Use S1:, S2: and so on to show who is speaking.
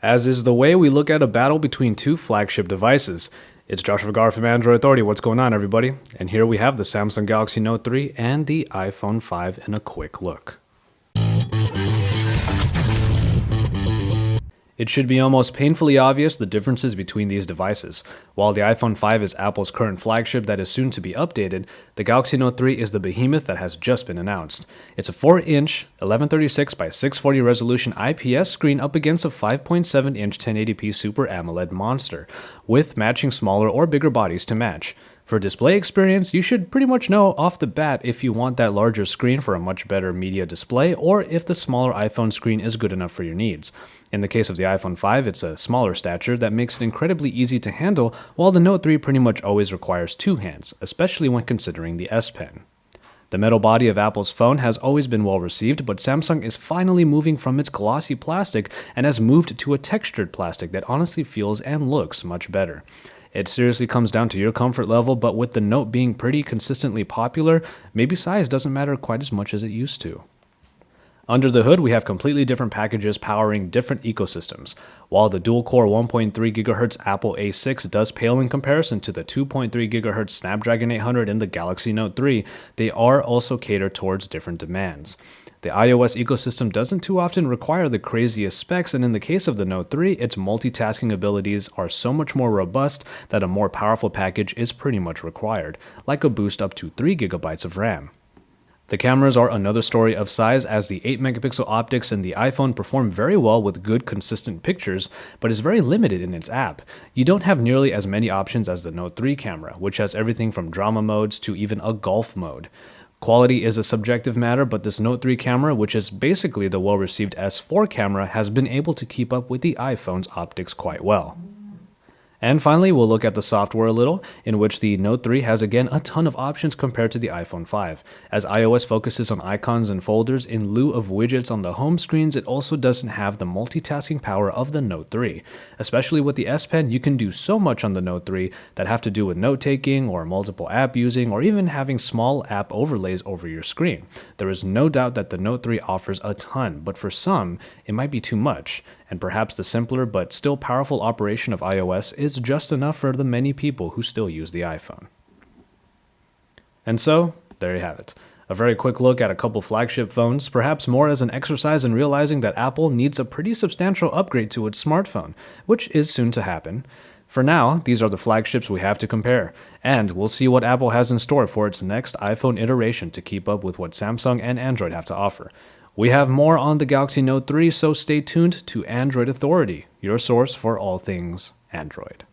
S1: as is the way we look at a battle between two flagship devices. It's Joshua Gar from Android Authority. What's going on, everybody? And here we have the Samsung Galaxy Note 3 and the iPhone 5 in a quick look. It should be almost painfully obvious the differences between these devices. While the iPhone 5 is Apple's current flagship that is soon to be updated, the Galaxy Note 3 is the behemoth that has just been announced. It's a 4-inch, 1136 by 640 resolution IPS screen up against a 5.7-inch 1080p Super AMOLED monster, with matching smaller or bigger bodies to match. For display experience, you should pretty much know off the bat if you want that larger screen for a much better media display or if the smaller iPhone screen is good enough for your needs. In the case of the iPhone 5, it's a smaller stature that makes it incredibly easy to handle, while the Note 3 pretty much always requires two hands, especially when considering the S Pen. The metal body of Apple's phone has always been well received, but Samsung is finally moving from its glossy plastic and has moved to a textured plastic that honestly feels and looks much better. It seriously comes down to your comfort level, but with the Note being pretty consistently popular, maybe size doesn't matter quite as much as it used to. Under the hood, we have completely different packages powering different ecosystems. While the dual-core 1.3 GHz Apple A6 does pale in comparison to the 2.3 GHz Snapdragon 800 in the Galaxy Note 3, they are also catered towards different demands. The iOS ecosystem doesn't too often require the craziest specs, and in the case of the Note 3, its multitasking abilities are so much more robust that a more powerful package is pretty much required, like a boost up to 3 GB of RAM. The cameras are another story of size, as the 8-megapixel optics in the iPhone perform very well with good consistent pictures, but is very limited in its app. You don't have nearly as many options as the Note 3 camera, which has everything from drama modes to even a golf mode. Quality is a subjective matter, but this Note 3 camera, which is basically the well-received S4 camera, has been able to keep up with the iPhone's optics quite well. And finally, we'll look at the software a little, in which the Note 3 has again a ton of options compared to the iPhone 5. As iOS focuses on icons and folders in lieu of widgets on the home screens, it also doesn't have the multitasking power of the Note 3. Especially with the S Pen, you can do so much on the Note 3 that have to do with note-taking or multiple app using or even having small app overlays over your screen. There is no doubt that the Note 3 offers a ton, but for some, it might be too much. And perhaps the simpler but still powerful operation of iOS is just enough for the many people who still use the iPhone. And so, there you have it. A very quick look at a couple flagship phones, perhaps more as an exercise in realizing that Apple needs a pretty substantial upgrade to its smartphone, which is soon to happen. For now, these are the flagships we have to compare, and we'll see what Apple has in store for its next iPhone iteration to keep up with what Samsung and Android have to offer. We have more on the Galaxy Note 3, so stay tuned to Android Authority, your source for all things Android.